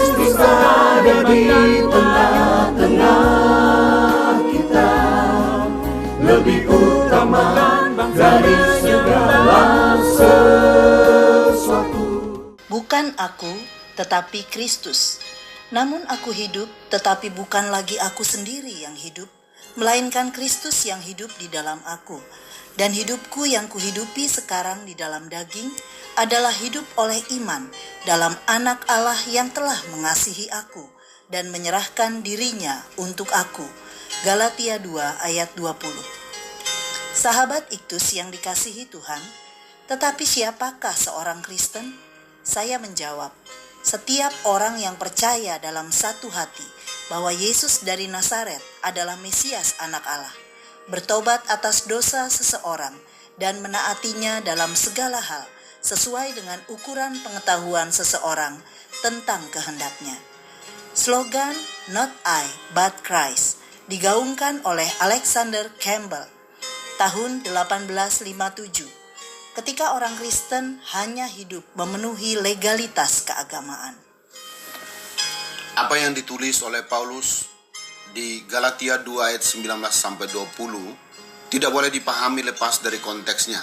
Kristus ada di tengah-tengah kita, lebih utama dari segala sesuatu. Bukan aku, tetapi Kristus. Namun aku hidup, tetapi bukan lagi aku sendiri yang hidup, melainkan Kristus yang hidup di dalam aku. Dan hidupku yang kuhidupi sekarang di dalam daging adalah hidup oleh iman dalam Anak Allah yang telah mengasihi aku dan menyerahkan dirinya untuk aku. Galatia 2 ayat 20. Sahabat Iktus yang dikasihi Tuhan, tetapi siapakah seorang Kristen? Saya menjawab, setiap orang yang percaya dalam satu hati bahwa Yesus dari Nazaret adalah Mesias Anak Allah, bertobat atas dosa seseorang dan menaatinya dalam segala hal sesuai dengan ukuran pengetahuan seseorang tentang kehendaknya. Slogan Not I but Christ digaungkan oleh Alexander Campbell tahun 1857. Ketika orang Kristen hanya hidup memenuhi legalitas keagamaan. Apa yang ditulis oleh Paulus di Galatia 2 ayat 19-20 tidak boleh dipahami lepas dari konteksnya.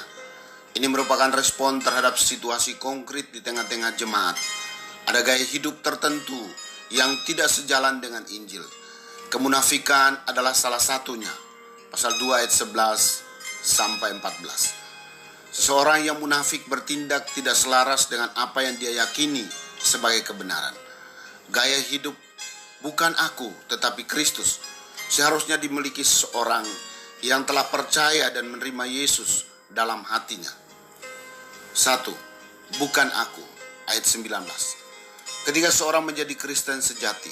Ini merupakan respon terhadap situasi konkret di tengah-tengah jemaat. Ada gaya hidup tertentu yang tidak sejalan dengan Injil. Kemunafikan adalah salah satunya. Pasal 2 ayat 11-14. Seseorang yang munafik bertindak tidak selaras dengan apa yang dia yakini sebagai kebenaran. Gaya hidup bukan aku, tetapi Kristus seharusnya dimiliki seseorang yang telah percaya dan menerima Yesus dalam hatinya. 1. Bukan aku, ayat 19. Ketika seorang menjadi Kristen sejati,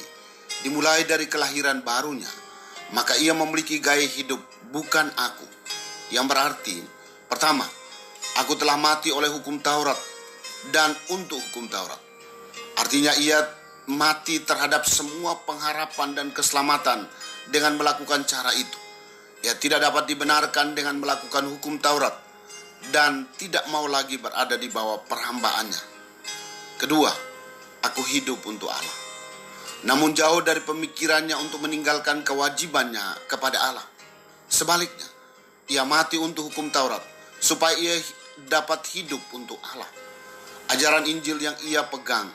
dimulai dari kelahiran barunya, maka ia memiliki gaya hidup bukan aku, yang berarti, pertama, aku telah mati oleh hukum Taurat dan untuk hukum Taurat. Artinya ia mati terhadap semua pengharapan dan keselamatan dengan melakukan cara itu. Ia tidak dapat dibenarkan dengan melakukan hukum Taurat dan tidak mau lagi berada di bawah perhambaannya. Kedua, aku hidup untuk Allah. Namun jauh dari pemikirannya untuk meninggalkan kewajibannya kepada Allah. Sebaliknya, ia mati untuk hukum Taurat supaya ia dapat hidup untuk Allah. Ajaran Injil yang ia pegang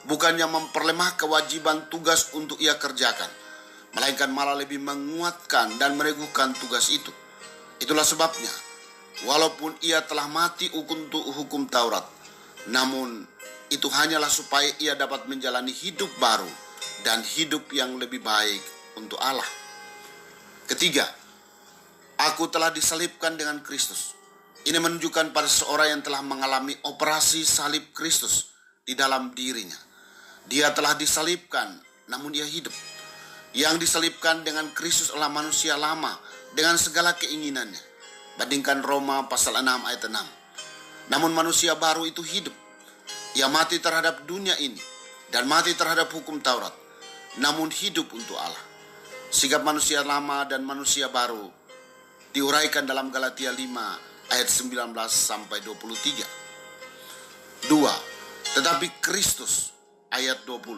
bukannya memperlemah kewajiban tugas untuk ia kerjakan, melainkan malah lebih menguatkan dan meneguhkan tugas itu. Itulah sebabnya, walaupun ia telah mati untuk hukum Taurat, namun itu hanyalah supaya ia dapat menjalani hidup baru dan hidup yang lebih baik untuk Allah. Ketiga, aku telah disalibkan dengan Kristus. Ini menunjukkan pada seorang yang telah mengalami operasi salib Kristus di dalam dirinya. Dia telah disalibkan, namun ia hidup. Yang disalibkan dengan Kristus adalah manusia lama dengan segala keinginannya. Bandingkan Roma pasal 6 ayat 6. Namun manusia baru itu hidup. Ia mati terhadap dunia ini dan mati terhadap hukum Taurat, namun hidup untuk Allah. Sikap manusia lama dan manusia baru diuraikan dalam Galatia 5 ayat 19-23. 2. Tetapi Kristus, ayat 20.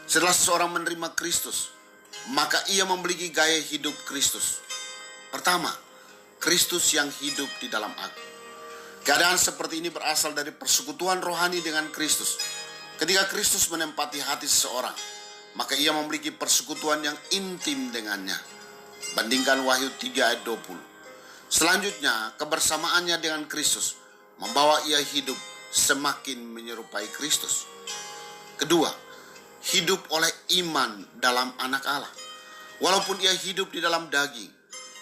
Setelah seseorang menerima Kristus, maka ia memiliki gaya hidup Kristus. Pertama, Kristus yang hidup di dalam aku. Keadaan seperti ini berasal dari persekutuan rohani dengan Kristus. Ketika Kristus menempati hati seseorang, maka ia memiliki persekutuan yang intim dengannya. Bandingkan Wahyu 3 ayat 20. Selanjutnya, kebersamaannya dengan Kristus membawa ia hidup semakin menyerupai Kristus. Kedua, hidup oleh iman dalam Anak Allah. Walaupun ia hidup di dalam daging,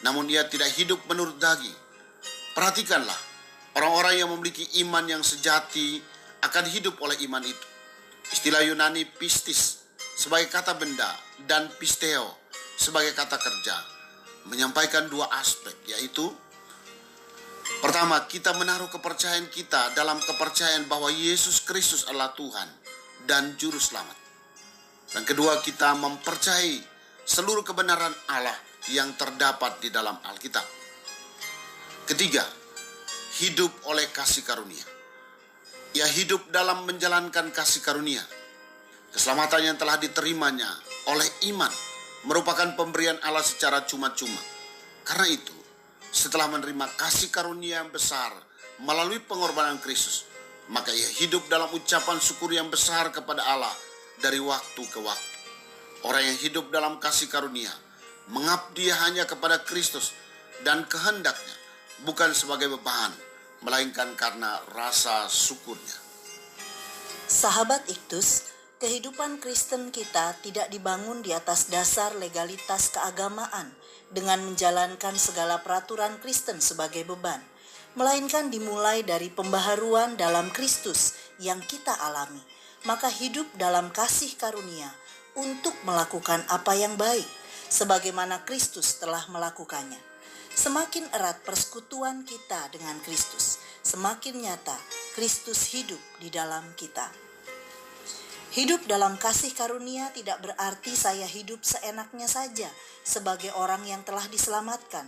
namun ia tidak hidup menurut daging. Perhatikanlah, orang-orang yang memiliki iman yang sejati akan hidup oleh iman itu. Istilah Yunani pistis sebagai kata benda dan pisteo sebagai kata kerja menyampaikan dua aspek, yaitu pertama, kita menaruh kepercayaan kita dalam kepercayaan bahwa Yesus Kristus adalah Tuhan dan Juru Selamat. Dan kedua, kita mempercayai seluruh kebenaran Allah yang terdapat di dalam Alkitab. Ketiga, hidup oleh kasih karunia. Ia hidup dalam menjalankan kasih karunia. Keselamatan yang telah diterimanya oleh iman merupakan pemberian Allah secara cuma-cuma. Karena itu, setelah menerima kasih karunia yang besar melalui pengorbanan Kristus, maka ia hidup dalam ucapan syukur yang besar kepada Allah dari waktu ke waktu. Orang yang hidup dalam kasih karunia mengabdi hanya kepada Kristus dan kehendaknya, bukan sebagai beban, melainkan karena rasa syukurnya. Sahabat Iktus, kehidupan Kristen kita tidak dibangun di atas dasar legalitas keagamaan dengan menjalankan segala peraturan Kristen sebagai beban, melainkan dimulai dari pembaharuan dalam Kristus yang kita alami. Maka hidup dalam kasih karunia untuk melakukan apa yang baik, sebagaimana Kristus telah melakukannya. Semakin erat persekutuan kita dengan Kristus, semakin nyata Kristus hidup di dalam kita. Hidup dalam kasih karunia tidak berarti saya hidup seenaknya saja sebagai orang yang telah diselamatkan.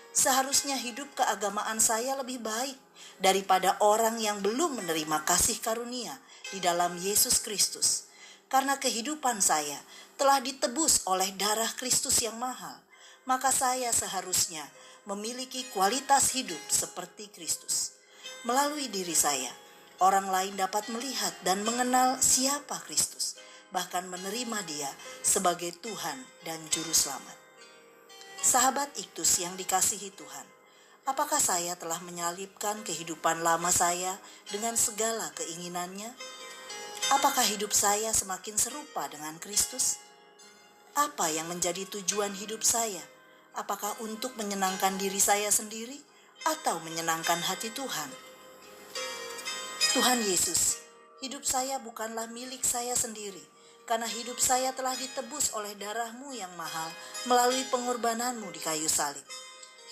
Seharusnya hidup keagamaan saya lebih baik daripada orang yang belum menerima kasih karunia di dalam Yesus Kristus. Karena kehidupan saya telah ditebus oleh darah Kristus yang mahal, maka saya seharusnya memiliki kualitas hidup seperti Kristus. Melalui diri saya, orang lain dapat melihat dan mengenal siapa Kristus, bahkan menerima Dia sebagai Tuhan dan Juru Selamat. Sahabat Iktus yang dikasihi Tuhan, apakah saya telah menyalipkan kehidupan lama saya dengan segala keinginannya? Apakah hidup saya semakin serupa dengan Kristus? Apa yang menjadi tujuan hidup saya? Apakah untuk menyenangkan diri saya sendiri atau menyenangkan hati Tuhan? Tuhan Yesus, hidup saya bukanlah milik saya sendiri, karena hidup saya telah ditebus oleh darah-Mu yang mahal melalui pengorbanan-Mu di kayu salib.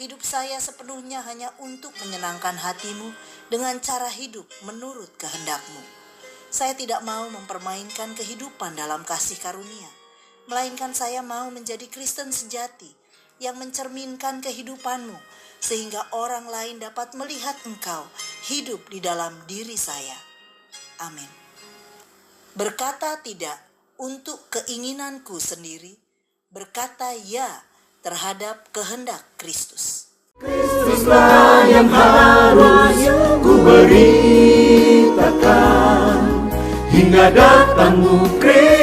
Hidup saya sepenuhnya hanya untuk menyenangkan hati-Mu dengan cara hidup menurut kehendak-Mu. Saya tidak mau mempermainkan kehidupan dalam kasih karunia, melainkan saya mau menjadi Kristen sejati yang mencerminkan kehidupan-Mu, sehingga orang lain dapat melihat Engkau hidup di dalam diri saya. Amin. Berkata tidak untuk keinginanku sendiri, berkata ya terhadap kehendak Kristus. Kristuslah yang harus ku beritakan hingga datangmu Kristus.